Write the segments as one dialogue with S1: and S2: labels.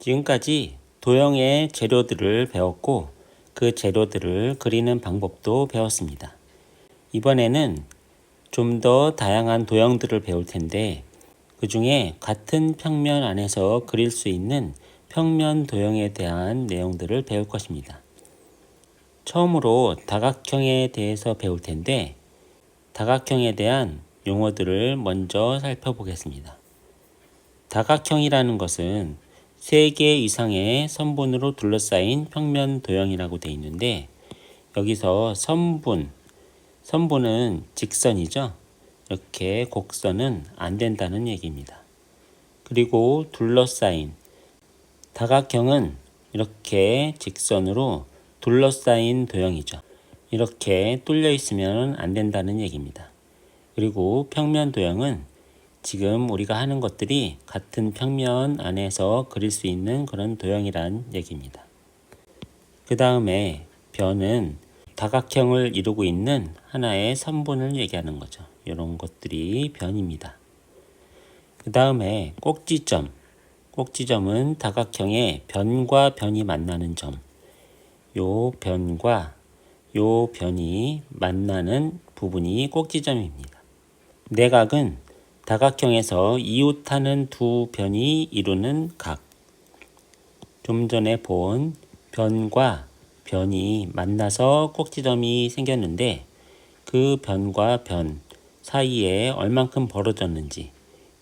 S1: 지금까지 도형의 재료들을 배웠고 그 재료들을 그리는 방법도 배웠습니다. 이번에는 좀 더 다양한 도형들을 배울 텐데 그 중에 같은 평면 안에서 그릴 수 있는 평면 도형에 대한 내용들을 배울 것입니다. 처음으로 다각형에 대해서 배울 텐데 다각형에 대한 용어들을 먼저 살펴보겠습니다. 다각형이라는 것은 3개 이상의 선분으로 둘러싸인 평면 도형이라고 되어 있는데 여기서 선분은 직선이죠. 이렇게 곡선은 안 된다는 얘기입니다. 그리고 둘러싸인 다각형은 이렇게 직선으로 둘러싸인 도형이죠. 이렇게 뚫려 있으면 안 된다는 얘기입니다. 그리고 평면 도형은 지금 우리가 하는 것들이 같은 평면 안에서 그릴 수 있는 그런 도형이란 얘기입니다. 그 다음에 변은 다각형을 이루고 있는 하나의 선분을 얘기하는 거죠. 이런 것들이 변입니다. 그 다음에 꼭지점은 다각형의 변과 변이 만나는 점. 요 변과 요 변이 만나는 부분이 꼭지점입니다. 내각은 다각형에서 이웃하는 두 변이 이루는 각. 좀 전에 본 변과 변이 만나서 꼭지점이 생겼는데 그 변과 변 사이에 얼만큼 벌어졌는지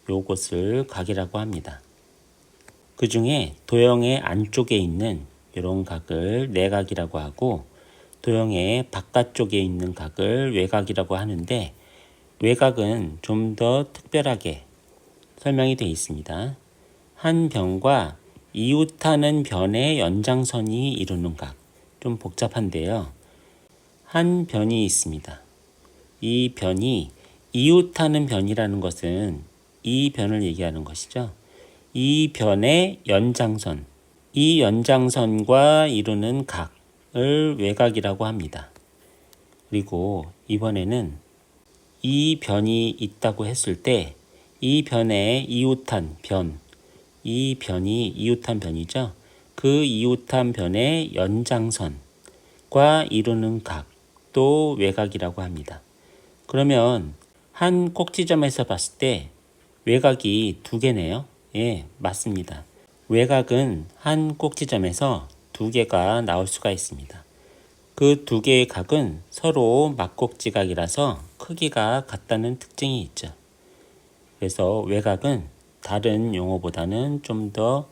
S1: 요것을 각이라고 합니다. 그 중에 도형의 안쪽에 있는 이런 각을 내각이라고 하고 도형의 바깥쪽에 있는 각을 외각이라고 하는데 외각은 좀 더 특별하게 설명이 되어 있습니다. 한 변과 이웃하는 변의 연장선이 이루는 각. 좀 복잡한데요. 한 변이 있습니다. 이 변이 이웃하는 변이라는 것은 이 변을 얘기하는 것이죠. 이 변의 연장선, 이 연장선과 이루는 각을 외각이라고 합니다. 그리고 이번에는 이 변이 있다고 했을 때 이 변에 이웃한 변, 이 변이 이웃한 변이죠. 그 이웃한 변의 연장선과 이루는 각도 외각이라고 합니다. 그러면 한 꼭지점에서 봤을 때 외각이 2개네요. 예, 맞습니다. 외각은 한 꼭지점에서 2개가 나올 수가 있습니다. 그 2개의 각은 서로 막꼭지각이라서 크기가 같다는 특징이 있죠. 그래서 외각은 다른 용어보다는 좀 더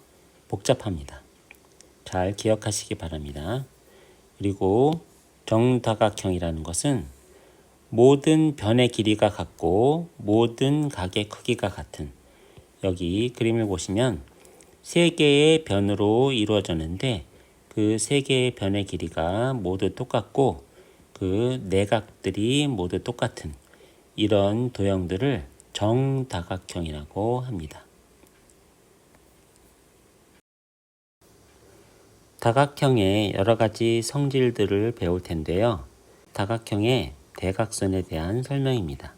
S1: 복잡합니다. 잘 기억하시기 바랍니다. 그리고 정다각형이라는 것은 모든 변의 길이가 같고 모든 각의 크기가 같은, 여기 그림을 보시면 3개의 변으로 이루어졌는데 그 3개의 변의 길이가 모두 똑같고 그 내각들이 모두 똑같은 이런 도형들을 정다각형이라고 합니다. 다각형의 여러 가지 성질들을 배울 텐데요. 다각형의 대각선에 대한 설명입니다.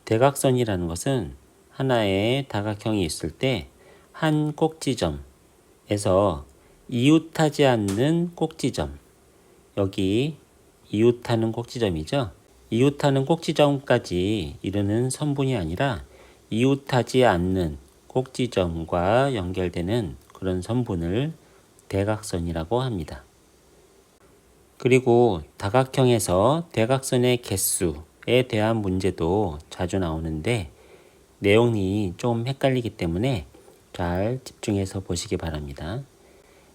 S1: 대각선이라는 것은 하나의 다각형이 있을 때 한 꼭지점에서 이웃하지 않는 꼭지점, 여기 이웃하는 꼭지점이죠. 이웃하는 꼭지점까지 이르는 선분이 아니라 이웃하지 않는 꼭지점과 연결되는 그런 선분을 대각선이라고 합니다. 그리고 다각형에서 대각선의 개수에 대한 문제도 자주 나오는데 내용이 좀 헷갈리기 때문에 잘 집중해서 보시기 바랍니다.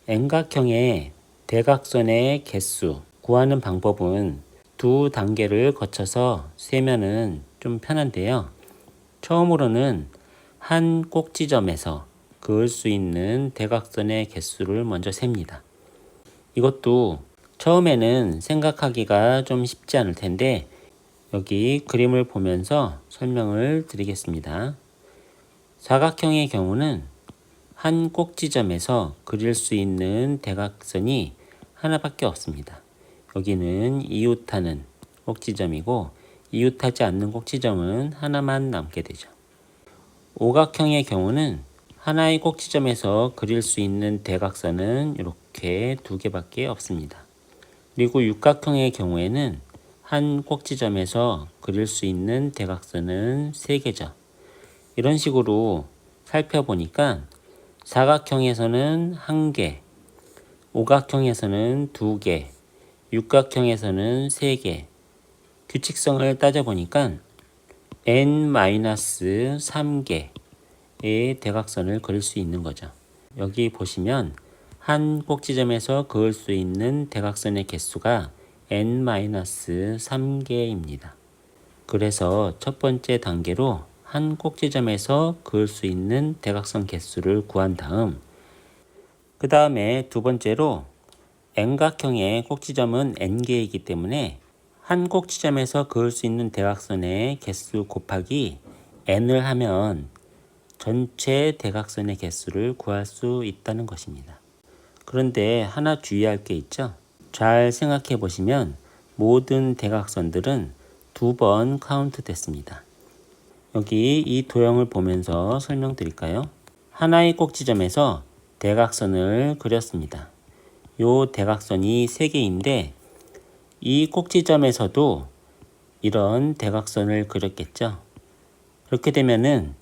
S1: N각형의 대각선의 개수 구하는 방법은 2단계를 거쳐서 세면은 좀 편한데요. 처음으로는 한 꼭지점에서 그을 수 있는 대각선의 개수를 먼저 셉니다. 이것도 처음에는 생각하기가 좀 쉽지 않을 텐데 여기 그림을 보면서 설명을 드리겠습니다. 사각형의 경우는 한 꼭지점에서 그릴 수 있는 대각선이 하나밖에 없습니다. 여기는 이웃하는 꼭지점이고 이웃하지 않는 꼭지점은 하나만 남게 되죠. 오각형의 경우는 하나의 꼭지점에서 그릴 수 있는 대각선은 이렇게 두 개밖에 없습니다. 그리고 육각형의 경우에는 한 꼭지점에서 그릴 수 있는 대각선은 세 개죠. 이런 식으로 살펴보니까 사각형에서는 한 개, 오각형에서는 두 개, 육각형에서는 세 개, 규칙성을 따져보니까 n-3개의 대각선을 그릴 수 있는 거죠. 여기 보시면 한 꼭지점에서 그을 수 있는 대각선의 개수가 n-3개입니다. 그래서 첫 번째 단계로 한 꼭지점에서 그을 수 있는 대각선 개수를 구한 다음, 그 다음에 두 번째로 n각형의 꼭지점은 n개이기 때문에 한 꼭지점에서 그을 수 있는 대각선의 개수 곱하기 n을 하면 전체 대각선의 개수를 구할 수 있다는 것입니다. 그런데 하나 주의할 게 있죠. 잘 생각해 보시면 모든 대각선들은 두 번 카운트 됐습니다. 여기 이 도형을 보면서 설명드릴까요? 하나의 꼭지점에서 대각선을 그렸습니다. 요 대각선이 3개인데 이 꼭지점에서도 이런 대각선을 그렸겠죠. 그렇게 되면은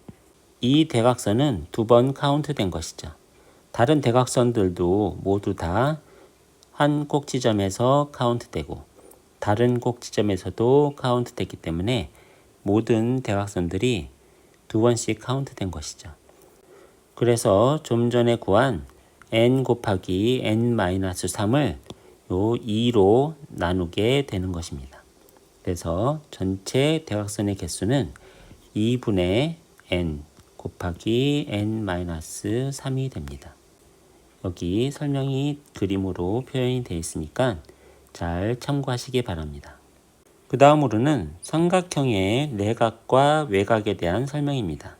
S1: 이 대각선은 두 번 카운트 된 것이죠. 다른 대각선들도 모두 다 한 꼭지점에서 카운트 되고 다른 꼭지점에서도 카운트 됐기 때문에 모든 대각선들이 두 번씩 카운트 된 것이죠. 그래서 좀 전에 구한 n 곱하기 n-3을 요 2로 나누게 되는 것입니다. 그래서 전체 대각선의 개수는 2분의 n 곱하기 n-3이 됩니다. 여기 설명이 그림으로 표현이 되어 있으니까 잘 참고하시기 바랍니다. 그 다음으로는 삼각형의 내각과 외곽에 대한 설명입니다.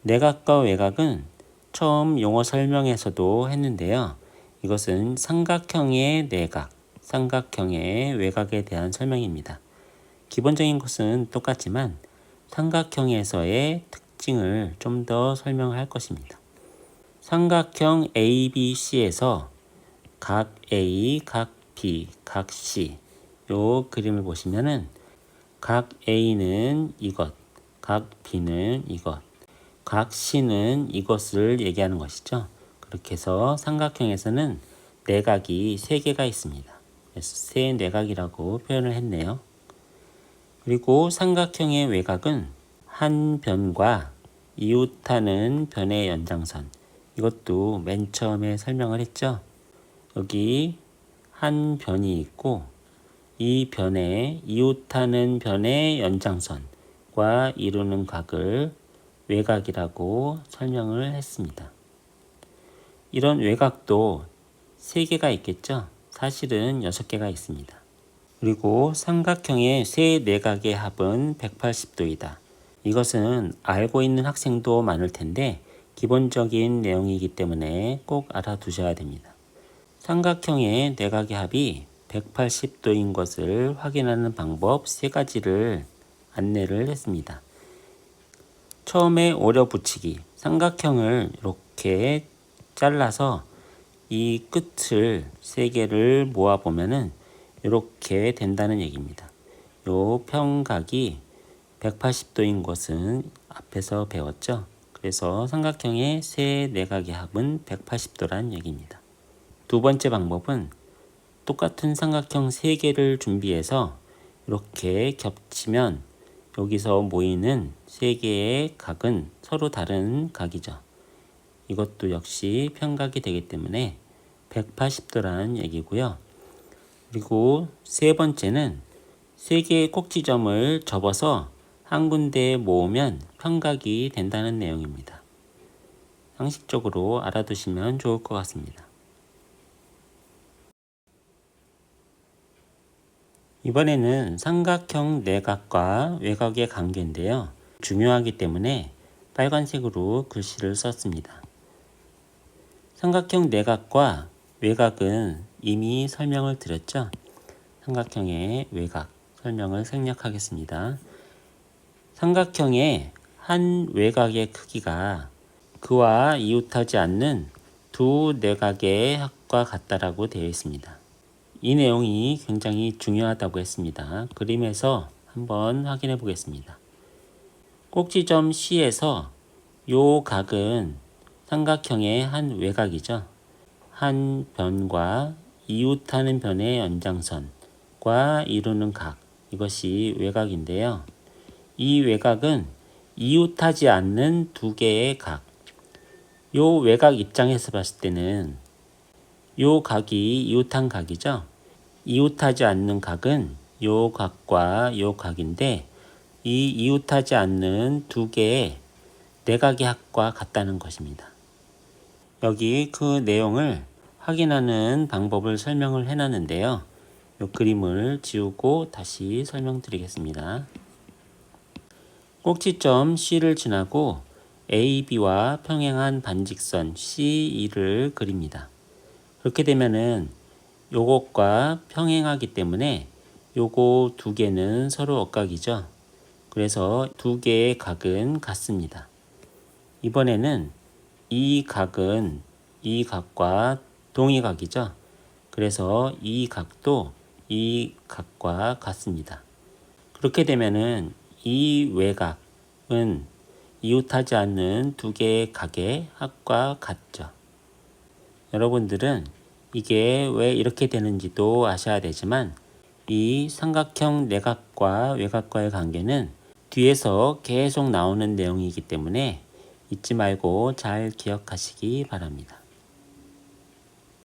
S1: 내각과 외곽은 처음 용어 설명에서도 했는데요. 이것은 삼각형의 내각, 삼각형의 외곽에 대한 설명입니다. 기본적인 것은 똑같지만 삼각형에서의 특징을 좀 더 설명할 것입니다. 삼각형 ABC에서 각 A, 각 B, 각 C 요 그림을 보시면은 각 A는 이것, 각 B는 이것, 각 C는 이것을 얘기하는 것이죠. 그렇게 해서 삼각형에서는 내각이 3개가 있습니다. 그래서 세 내각이라고 표현을 했네요. 그리고 삼각형의 외곽은 한 변과 이웃하는 변의 연장선, 이것도 맨 처음에 설명을 했죠. 여기 한 변이 있고 이 변에 이웃하는 변의 연장선과 이루는 각을 외곽이라고 설명을 했습니다. 이런 외곽도 3개가 있겠죠. 사실은 6개가 있습니다. 그리고 삼각형의 세 내각의 합은 180도이다. 이것은 알고 있는 학생도 많을 텐데 기본적인 내용이기 때문에 꼭 알아두셔야 됩니다. 삼각형의 내각의 합이 180도인 것을 확인하는 방법 3가지를 안내를 했습니다. 처음에 오려 붙이기, 삼각형을 이렇게 잘라서 이 끝을 3개를 모아보면은 이렇게 된다는 얘기입니다. 요 평각이 180도인 것은 앞에서 배웠죠. 그래서 삼각형의 세 내각의 합은 180도란 얘기입니다. 두 번째 방법은 똑같은 삼각형 3개를 준비해서 이렇게 겹치면 여기서 모이는 3개의 각은 서로 다른 각이죠. 이것도 역시 평각이 되기 때문에 180도라는 얘기고요. 그리고 세 번째는 3개의 꼭지점을 접어서 한 군데에 모으면 평각이 된다는 내용입니다. 상식적으로 알아두시면 좋을 것 같습니다. 이번에는 삼각형 내각과 외곽의 관계인데요. 중요하기 때문에 빨간색으로 글씨를 썼습니다. 삼각형 내각과 외곽은 이미 설명을 드렸죠. 삼각형의 외곽 설명을 생략하겠습니다. 삼각형의 한 외곽의 크기가 그와 이웃하지 않는 두 내각의 합과 같다라고 되어 있습니다. 이 내용이 굉장히 중요하다고 했습니다. 그림에서 한번 확인해 보겠습니다. 꼭지점 C에서 요 각은 삼각형의 한 외곽이죠. 한 변과 이웃하는 변의 연장선과 이루는 각, 이것이 외곽인데요. 이 외곽은 이웃하지 않는 두 개의 각. 요 외곽 입장에서 봤을 때는 요 각이 이웃한 각이죠. 이웃하지 않는 각은 요 각과 요 각인데 이 이웃하지 않는 두 개의 내각의 합과 같다는 것입니다. 여기 그 내용을 확인하는 방법을 설명을 해놨는데요. 이 그림을 지우고 다시 설명드리겠습니다. 꼭지점 C를 지나고 AB와 평행한 반직선 CE를 그립니다. 그렇게 되면은 요것과 평행하기 때문에 요거 두 개는 서로 억각이죠. 그래서 두 개의 각은 같습니다. 이번에는 이 각은 이 각과 동의각이죠. 그래서 이 각도 이 각과 같습니다. 그렇게 되면은 이 외곽은 이웃하지 않는 두 개의 각의 합과 같죠. 여러분들은 이게 왜 이렇게 되는지도 아셔야 되지만 이 삼각형 내각과 외곽과의 관계는 뒤에서 계속 나오는 내용이기 때문에 잊지 말고 잘 기억하시기 바랍니다.